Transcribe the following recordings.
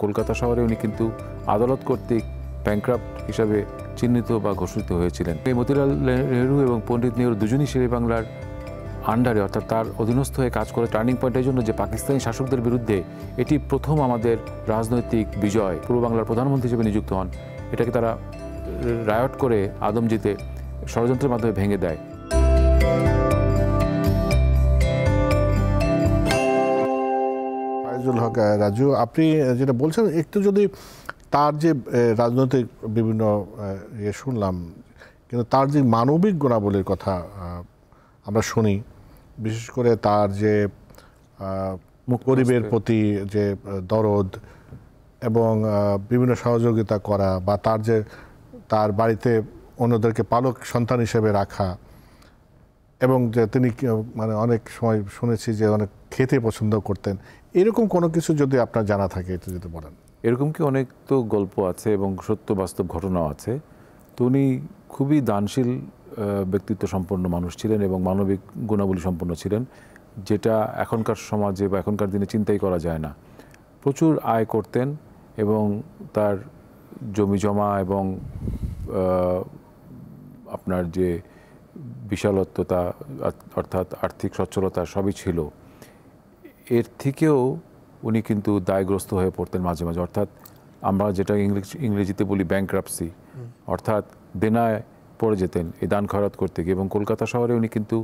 কলকাতা শহরে উনি কিন্তু আদালত কর্তৃক ব্যাংক্রাপ্ট হিসাবে চিহ্নিত বা ঘোষিত হয়েছিলেন। মতিলাল নেহরু এবং পণ্ডিত নেহরু দুজনই শেরেবাংলার আন্ডারে অর্থাৎ তার অধীনস্থ হয়ে কাজ করে। টার্নিং পয়েন্টের জন্য যে পাকিস্তানি শাসকদের বিরুদ্ধে এটি প্রথম আমাদের রাজনৈতিক বিজয়। পূর্ব বাংলার প্রধানমন্ত্রী হিসেবে নিযুক্ত হন। এটাকে তারা রায়ট করে আদমজিতে ষড়যন্ত্রের মাধ্যমে ভেঙে দেয়। ফাইজুল হক রাজু, আপনি যেটা বলছেন একটু যদি তার যে রাজনৈতিক বিভিন্ন শুনলাম, কিন্তু তার যে মানবিক গুণাবলীর কথা আমরা শুনি, বিশেষ করে তার যে গরিবের প্রতি যে দরদ এবং বিভিন্ন সহযোগিতা করা, বা তার যে তার বাড়িতে অন্যদেরকে পালক সন্তান হিসেবে রাখা, এবং যে তিনি মানে অনেক সময় শুনেছি যে অনেক খেতে পছন্দ করতেন, এরকম কোনো কিছু যদি আপনার জানা থাকে এটা যদি বলেন। এরকম কি অনেক তো গল্প আছে এবং সত্য বাস্তব ঘটনাও আছে। তো উনি খুবই দানশীল ব্যক্তিত্ব সম্পন্ন মানুষ ছিলেন এবং মানবিক গুণাবলী সম্পন্ন ছিলেন, যেটা এখনকার সমাজে বা এখনকার দিনে চিন্তাই করা যায় না। প্রচুর আয় করতেন এবং তার জমি জমা এবং আপনার যে বিশালত্বতা অর্থাৎ আর্থিক সচ্ছলতা সবই ছিল। এর থেকেও উনি কিন্তু দায়গ্রস্ত হয়ে পড়তেন মাঝে মাঝে, অর্থাৎ আমরা যেটা ইংরেজিতে বলি ব্যাংক্রাপসি, অর্থাৎ দেনায় পড়ে যেতেন এই দান খয়রাত করতে গিয়ে। এবং কলকাতা শহরে উনি কিন্তু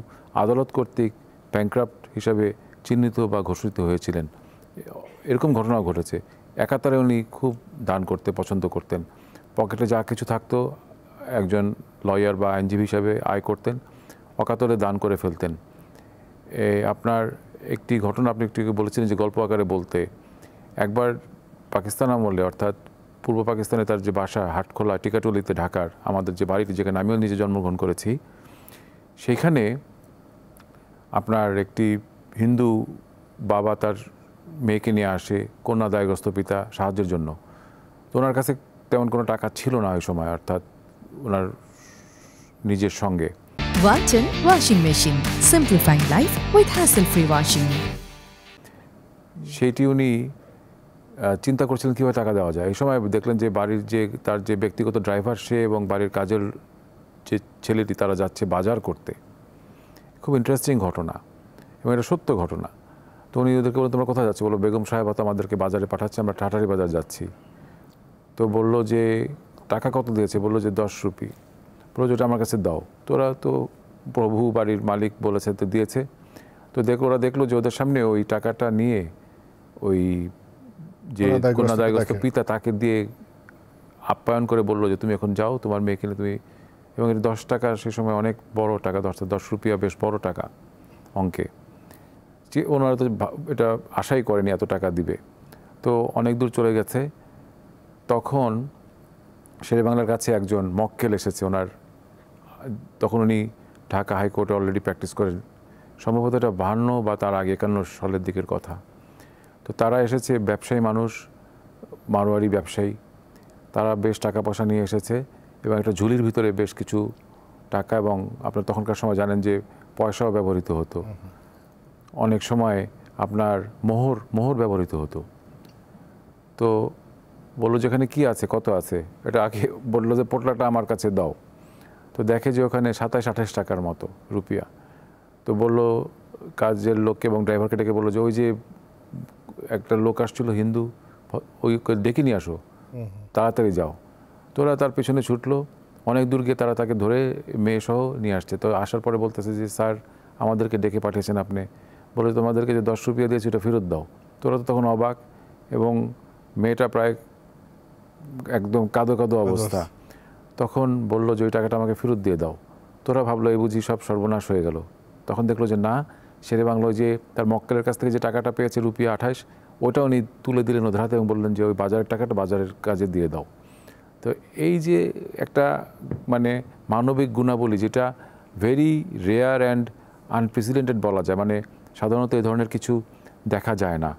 আদালত কর্তৃক ব্যাংক্রাপ্ট হিসাবে চিহ্নিত বা ঘোষিত হয়েছিলেন। এরকম ঘটনাও ঘটেছে। একাত্তরে উনি খুব দান করতে পছন্দ করতেন। পকেটে যা কিছু থাকতো একজন লয়ার বা আইনজীবী হিসাবে আয় করতেন, অকাতরে দান করে ফেলতেন। আপনার একটি ঘটনা আপনি একটু বলেছিলেন যে গল্প আকারে বলতে, একবার পাকিস্তান আমলে অর্থাৎ পূর্ব পাকিস্তানে তার যে বাসা হাটখোলা টিকাটুলিতে ঢাকার আমাদের যে বাড়িটি, যেখানে আমিও নিজে জন্মগ্রহণ করেছি, সেইখানে আপনার একটি হিন্দু বাবা তার মেয়েকে নিয়ে আসে, কন্যা দায়গ্রস্ত পিতা সাহায্যের জন্য। তো ওনার কাছে তেমন কোনো টাকা ছিল না ওই সময়, অর্থাৎ ওনার নিজের সঙ্গে। Walton Washing Machine, simplifying life with hassle-free washing. সেইটি উনি চিন্তা করছিলেন কীভাবে টাকা দেওয়া যায়। এই সময় দেখলেন যে বাড়ির যে তার যে ব্যক্তিগত ড্রাইভার সে এবং বাড়ির কাজের যে ছেলেটি তারা যাচ্ছে বাজার করতে। খুব ইন্টারেস্টিং ঘটনা এবং এটা সত্য ঘটনা। তো উনি ওদেরকে বললেন তোমরা কোথায় যাচ্ছি? বলো বেগম সাহেব তো আমাদেরকে বাজারে পাঠাচ্ছে, আমরা ঠাটারি বাজার যাচ্ছি। তো বলল যে টাকা কত দিয়েছে? বললো যে 10 রুপি। বললো যেটা আমার কাছে দাও। তোরা তো প্রভু বাড়ির মালিক বলেছে তো দিয়েছে। তো ওরা দেখলো যে ওদের সামনে ওই টাকাটা নিয়ে ওই যে কন্যা দায়গ্রস্ত পিতা তাকে দিয়ে আপ্যায়ন করে বললো যে তুমি এখন যাও, তোমার মেয়েকে তুমি। এবং 10 টাকা সে সময় অনেক বড় টাকা, 10 রুপিয়া বেশ বড় টাকা অঙ্কে। যে ওনারা তো এটা আশাই করেনি এত টাকা দিবে। তো অনেক দূর চলে গেছে। তখন শেরেবাংলার কাছে একজন মক্কেল এসেছে ওনার। তখন উনি ঢাকা হাইকোর্টে অলরেডি প্র্যাকটিস করেন, সম্ভবত এটা 52 বা তার আগে 51 সালের দিকের কথা। তো তারা এসেছে, ব্যবসায়ী মানুষ, মারোয়ারি ব্যবসায়ী। তারা বেশ টাকা পয়সা নিয়ে এসেছে এবং একটা ঝুলির ভিতরে বেশ কিছু টাকা, এবং আপনার তখনকার সময় জানেন যে পয়সাও ব্যবহৃত হতো। অনেক সময় আপনার মোহর ব্যবহৃত হতো। তো বললো যেখানে কি আছে, কত আছে, এটা আগে বললো যে পোটলাটা আমার কাছে দাও। তো দেখে যে ওখানে 27-28 টাকার মতো রুপিয়া। তো বললো কাজের লোককে এবং ড্রাইভারকে ডেকে বললো যে ওই যে একটা লোক আসছিল হিন্দু, ওই ডেকে নিয়ে আসো, তাড়াতাড়ি যাও। তোরা তার পেছনে ছুটলো, অনেক দূর গিয়ে তারা তাকে ধরে মেয়ে সহ নিয়ে আসছে। তো আসার পরে বলতেছে যে স্যার আমাদেরকে ডেকে পাঠিয়েছেন আপনি, বলে তোমাদেরকে যে 10 রুপিয়া দিয়েছি ওটা ফেরত দাও। তোরা তো তখন অবাক, এবং মেয়েটা প্রায় একদম কাঁদো কাঁদো অবস্থা। তখন বললো যে ওই টাকাটা আমাকে ফেরত দিয়ে দাও। তোরা ভাবলো এই বুঝি সব সর্বনাশ হয়ে গেল। তখন দেখলো যে না, শেরেবাংলায় যে তার মক্কেলের কাছ থেকে যে টাকাটা পেয়েছে রুপিয়া 28, ওটা উনি তুলে দিলেন ওদের হাতে এবং বললেন যে ওই বাজারের টাকাটা বাজারের কাজে দিয়ে দাও। তো এই যে একটা মানে মানবিক গুণাবলী, যেটা ভেরি রেয়ার অ্যান্ড আনপ্রেসিডেন্টেড বলা যায়, মানে সাধারণত এই ধরনের কিছু দেখা যায় না।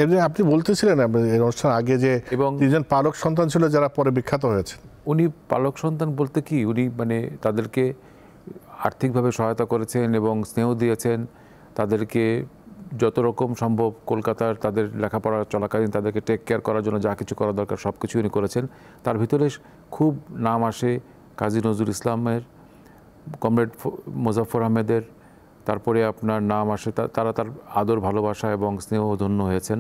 এর যে আপনি বলতেছিলেন এই অনুষ্ঠান আগে যে এবং 3জন পালক সন্তান ছিল যারা পরে বিখ্যাত হয়েছে। উনি পালক সন্তান বলতে কি, উনি মানে তাদেরকে আর্থিকভাবে সহায়তা করেছেন এবং স্নেহ দিয়েছেন, তাদেরকে যত রকম সম্ভব কলকাতার তাদের লেখাপড়া চলাকালীন তাদেরকে টেক কেয়ার করার জন্য যা কিছু করা দরকার সব কিছু উনি করেছেন। তার ভিতরে খুব নাম আসে কাজী নজরুল ইসলামের, কমরেড মোজাফফর আহমেদের, তারপরে আপনার নাম আসে তারা তার আদর ভালোবাসা এবং স্নেহ ধন্য হয়েছেন।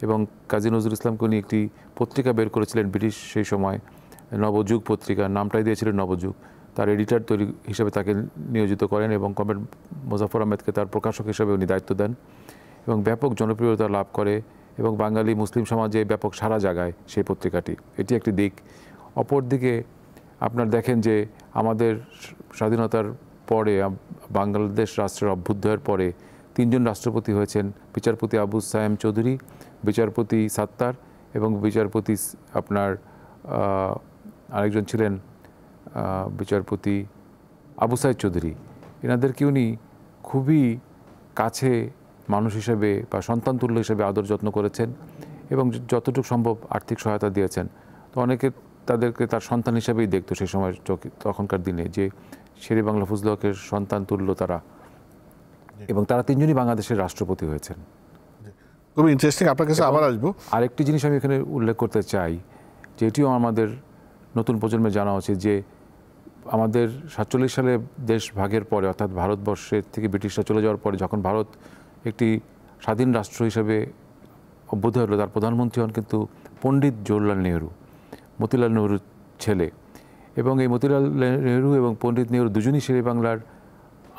এবং কাজী নজরুল ইসলামকে উনি একটি পত্রিকা বের করেছিলেন ব্রিটিশ সেই সময়, নবযুগ পত্রিকা, নামটাই দিয়েছিলেন নবযুগ। তার এডিটর তৈরি হিসেবে তাকে নিয়োজিত করেন এবং কমরেড মোজাফফর আহমেদকে তার প্রকাশক হিসেবে উনি দায়িত্ব দেন এবং ব্যাপক জনপ্রিয়তা লাভ করে এবং বাঙালি মুসলিম সমাজে ব্যাপক সারা জাগায় সেই পত্রিকাটি। এটি একটি দিক। অপরদিকে আপনার দেখেন যে আমাদের স্বাধীনতার পরে বাংলাদেশ রাষ্ট্রের অভ্যুদয়ের পরে 3 জন রাষ্ট্রপতি হয়েছেন, বিচারপতি আবু সায়েম চৌধুরী, বিচারপতি সাত্তার এবং বিচারপতি আপনার আরেকজন ছিলেন বিচারপতি আবু সাইদ চৌধুরী। এনাদেরকে উনি খুবই কাছে মানুষ হিসেবে বা সন্তানতুল্য হিসেবে আদর যত্ন করেছেন এবং যতটুকু সম্ভব আর্থিক সহায়তা দিয়েছেন। তো অনেকে তাদেরকে তার সন্তান হিসেবেই দেখতো সেই সময়, তখনকার দিনে, যে শেরে-ই-বাংলা ফজলুল হকের সন্তান তুল্য তারা, এবং তারা 3 জনই বাংলাদেশের রাষ্ট্রপতি হয়েছেন। খুবই ইন্টারেস্টিং, আপনার কাছে আবার আসবো। আরেকটি জিনিস আমি এখানে উল্লেখ করতে চাই, যে এটিও আমাদের নতুন প্রজন্মের জানা উচিত, যে আমাদের 47 সালে দেশ ভাগের পরে, অর্থাৎ ভারতবর্ষের থেকে ব্রিটিশরা চলে যাওয়ার পরে যখন ভারত একটি স্বাধীন রাষ্ট্র হিসেবে অভ্যুদয় হলো, তার প্রধানমন্ত্রী হন কিন্তু পণ্ডিত জওহরলাল নেহরু, মতিলাল নেহরুর ছেলে। এবং এই মতিলাল নেহরু এবং পণ্ডিত নেহরু দুজনই শেরে-ই-বাংলার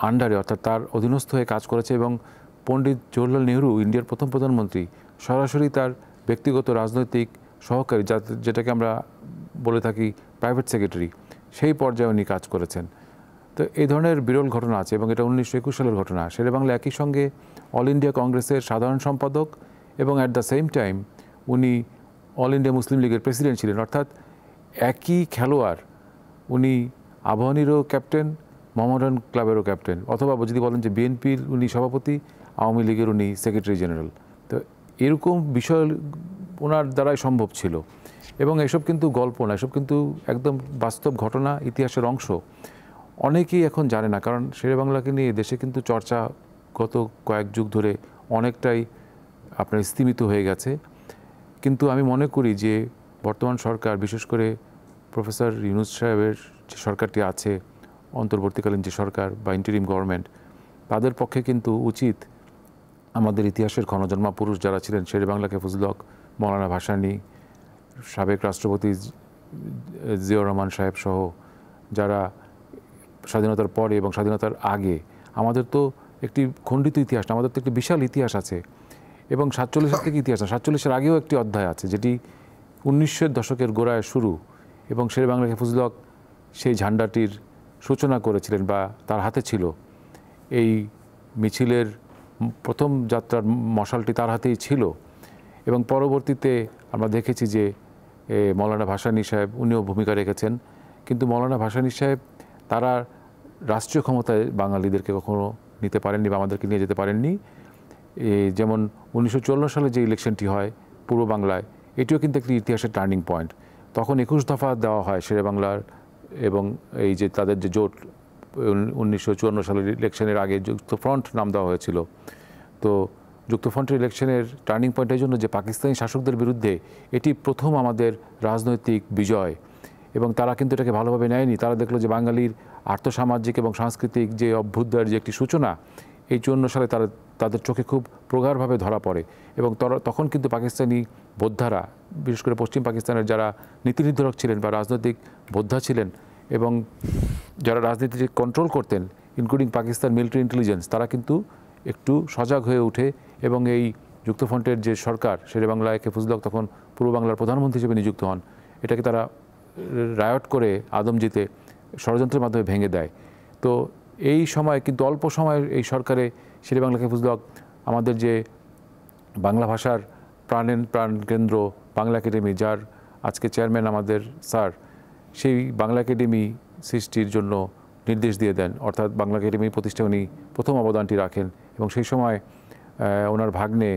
আন্ডারে, অর্থাৎ তার অধীনস্থ হয়ে কাজ করেছে। এবং পণ্ডিত জওহরলাল নেহরু ইন্ডিয়ার প্রথম প্রধানমন্ত্রী, সরাসরি তার ব্যক্তিগত রাজনৈতিক সহকারী, যেটাকে আমরা বলে থাকি প্রাইভেট সেক্রেটারি, সেই পর্যায়ে উনি কাজ করেছেন। তো এই ধরনের বিরল ঘটনা আছে এবং এটা 1921 সালের ঘটনা। শেরে-ই-বাংলা একই সঙ্গে অল ইন্ডিয়া কংগ্রেসের সাধারণ সম্পাদক এবং অ্যাট দ্য সেম টাইম উনি অল ইন্ডিয়া মুসলিম লীগের প্রেসিডেন্ট ছিলেন। অর্থাৎ একই খেলোয়াড়, উনি আবাহনীরও ক্যাপ্টেন, মোহামেডান ক্লাবেরও ক্যাপ্টেন, অথবা যদি বলেন যে বিএনপির উনি সভাপতি, আওয়ামী লীগের উনি সেক্রেটারি জেনারেল। তো এরকম বিষয় ওনার দ্বারাই সম্ভব ছিল। এবং এসব কিন্তু গল্প না, এসব কিন্তু একদম বাস্তব ঘটনা, ইতিহাসের অংশ। অনেকেই এখন জানে না, কারণ শেরে-বাংলাকে নিয়ে দেশে কিন্তু চর্চা গত কয়েক যুগ ধরে অনেকটাই আপনার স্তিমিত হয়ে গেছে। কিন্তু আমি মনে করি যে বর্তমান সরকার, বিশেষ করে প্রফেসর ইউনূস সাহেবের যে সরকারটি আছে, অন্তর্বর্তীকালীন যে সরকার বা ইন্টারিম গভর্নমেন্ট, তাদের পক্ষে কিন্তু উচিত আমাদের ইতিহাসের ক্ষণজন্মা পুরুষ যারা ছিলেন, শেরে-ই-বাংলাকে ফজলুল হক, মৌলানা ভাসানী, সাবেক রাষ্ট্রপতি জিয়াউর রহমান সাহেব সহ যারা স্বাধীনতার পরে এবং স্বাধীনতার আগে, আমাদের তো একটি খণ্ডিত ইতিহাস না, আমাদের তো একটি বিশাল ইতিহাস আছে। এবং 47 থেকে ইতিহাস না, 47-এর আগেও একটি অধ্যায় আছে যেটি 1900-এর দশকের গোড়ায় শুরু, এবং শেরে-ই-বাংলাকে ফজলুল হক সেই ঝান্ডাটির সূচনা করেছিলেন বা তার হাতে ছিল। এই মিছিলের প্রথম যাত্রার মশালটি তার হাতেই ছিল। এবং পরবর্তীতে আমরা দেখেছি যে মৌলানা ভাসানী সাহেব উনিও ভূমিকা রেখেছেন। কিন্তু মৌলানা ভাসানী সাহেব তারা রাষ্ট্রীয় ক্ষমতায় বাঙালিদেরকে কখনো নিতে পারেননি বা আমাদেরকে নিয়ে যেতে পারেননি। যেমন 1954 সালে যে ইলেকশনটি হয় পূর্ব বাংলায়, এটিও কিন্তু একটি ইতিহাসের টার্নিং পয়েন্ট। তখন 21 দফা দেওয়া হয় শেরে-বাংলার, এবং এই যে তাদের যে জোট 1954 সালের ইলেকশনের আগে যুক্তফ্রন্ট নাম দেওয়া হয়েছিল। তো যুক্তফ্রন্টের ইলেকশনের টার্নিং পয়েন্ট এই জন্য যে পাকিস্তানি শাসকদের বিরুদ্ধে এটি প্রথম আমাদের রাজনৈতিক বিজয়, এবং তারা কিন্তু এটাকে ভালোভাবে নেয়নি। তারা দেখলো যে বাঙালির আর্থসামাজিক এবং সাংস্কৃতিক যে অভ্যুদয়ের যে একটি সূচনা, এই 54 সালে তাদের চোখে খুব প্রগাঢ়ভাবে ধরা পড়ে। এবং তখন কিন্তু পাকিস্তানি বোদ্ধারা, বিশেষ করে পশ্চিম পাকিস্তানের যারা নীতি নির্ধারক ছিলেন বা রাজনৈতিক বোদ্ধা ছিলেন এবং যারা রাজনীতিকে কন্ট্রোল করতেন, ইনক্লুডিং পাকিস্তান মিলিটারি ইন্টেলিজেন্স, তারা কিন্তু একটু সজাগ হয়ে ওঠে এবং এই যুক্তফ্রন্টের যে সরকার, শেরে-ই-বাংলাকে ফজলুল হক তখন পূর্ব বাংলার প্রধানমন্ত্রী হিসেবে নিযুক্ত হন, এটাকে তারা রায়ট করে আদমজিতে ষড়যন্ত্রের মাধ্যমে ভেঙে দেয়। তো এই সময় কিন্তু অল্প সময়ের এই সরকারে শেরে-ই-বাংলাকে ফজলুল হক আমাদের যে বাংলা ভাষার প্রাণ কেন্দ্র বাংলা একাডেমি, যার আজকে চেয়ারম্যান আমাদের স্যার, সেই বাংলা একাডেমি সৃষ্টির জন্য নির্দেশ দিয়ে দেন। অর্থাৎ বাংলা একাডেমি প্রতিষ্ঠায় উনি প্রথম অবদানটি রাখেন। এবং সেই সময় ওনার ভাগ্নে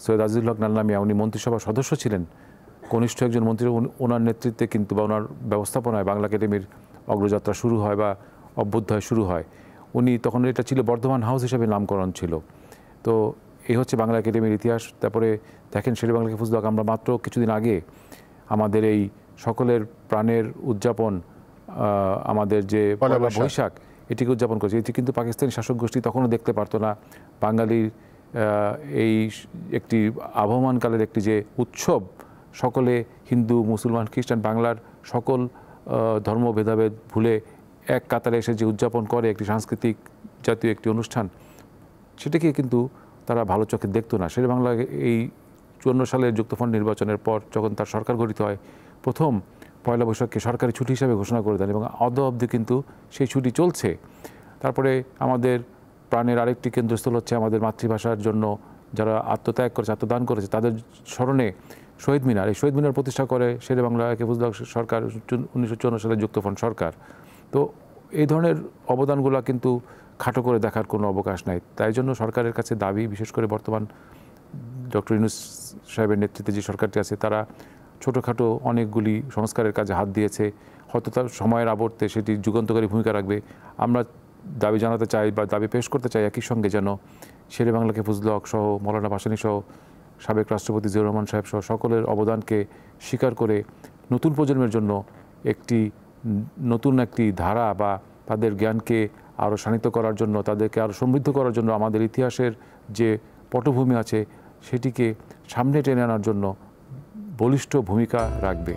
সৈয়দ আজিজুল হক নান্না মিয়া, উনি মন্ত্রিসভার সদস্য ছিলেন, কনিষ্ঠ একজন মন্ত্রী। ওনার নেতৃত্বে কিন্তু বা ওনার ব্যবস্থাপনায় বাংলা একাডেমির অগ্রযাত্রা শুরু হয় বা অভ্যুদয় শুরু হয়। উনি তখন, এটা ছিল বর্ধমান হাউস হিসেবে নামকরণ ছিল। তো এই হচ্ছে বাংলা একাডেমির ইতিহাস। তারপরে দেখেন শেরে বাংলা ফুজলক আমরা মাত্র কিছুদিন আগে আমাদের এই সকলের প্রাণের উদযাপন আমাদের যে পয়লা বৈশাখ এটিকে উদযাপন করেছে। এটি কিন্তু পাকিস্তানি শাসক গোষ্ঠী তখনও দেখতে পারতো না বাঙালির এই একটি আবহমানকালের একটি যে উৎসব, সকলে হিন্দু মুসলমান খ্রিস্টান বাংলার সকল ধর্ম ভেদাভেদ ভুলে এক কাতারে এসে যে উদযাপন করে একটি সাংস্কৃতিক জাতীয় একটি অনুষ্ঠান, সেটাকে কিন্তু তারা ভালো চোখে দেখতো না। শেরে বাংলা এই 54 সালের যুক্তফ্রন্ট নির্বাচনের পর যখন তার সরকার গঠিত হয়, প্রথম পয়লা বৈশাখকে সরকারি ছুটি হিসাবে ঘোষণা করে দেন এবং আদৌ অবধি কিন্তু সেই ছুটি চলছে। তারপরে আমাদের প্রাণের আরেকটি কেন্দ্রস্থল হচ্ছে আমাদের মাতৃভাষার জন্য যারা আত্মত্যাগ করেছে, আত্মদান করেছে, তাদের স্মরণে শহীদ মিনার, এই শহীদ মিনার প্রতিষ্ঠা করে শেরে বাংলা ফুজলক সরকার 1954 সালের যুক্তফ্রন্ট সরকার। তো এই ধরনের অবদানগুলো কিন্তু খাটো করে দেখার কোনো অবকাশ নাই। তাই জন্য সরকারের কাছে দাবি, বিশেষ করে বর্তমান ডক্টর ইউনূস সাহেবের নেতৃত্বে যে সরকারটি আছে, তারা ছোটোখাটো অনেকগুলি সংস্কারের কাজে হাত দিয়েছে, হয়তো তার সময়ের আবর্তে সেটি যুগান্তকারী ভূমিকা রাখবে। আমরা দাবি জানাতে চাই বা দাবি পেশ করতে চাই একই সঙ্গে যেন শেরে বাংলা ফুজলক সহ মৌলানা ভাসানী সহ সাবেক রাষ্ট্রপতি জিয়াউর রহমান সাহেব সহ সকলের অবদানকে স্বীকার করে নতুন প্রজন্মের জন্য একটি নতুন একটি ধারা বা তাদের জ্ঞানকে আরও শানিত করার জন্য, তাদেরকে আরও সমৃদ্ধ করার জন্য আমাদের ইতিহাসের যে পটভূমি আছে সেটিকে সামনে টেনে আনার জন্য বলিষ্ঠ ভূমিকা রাখবে।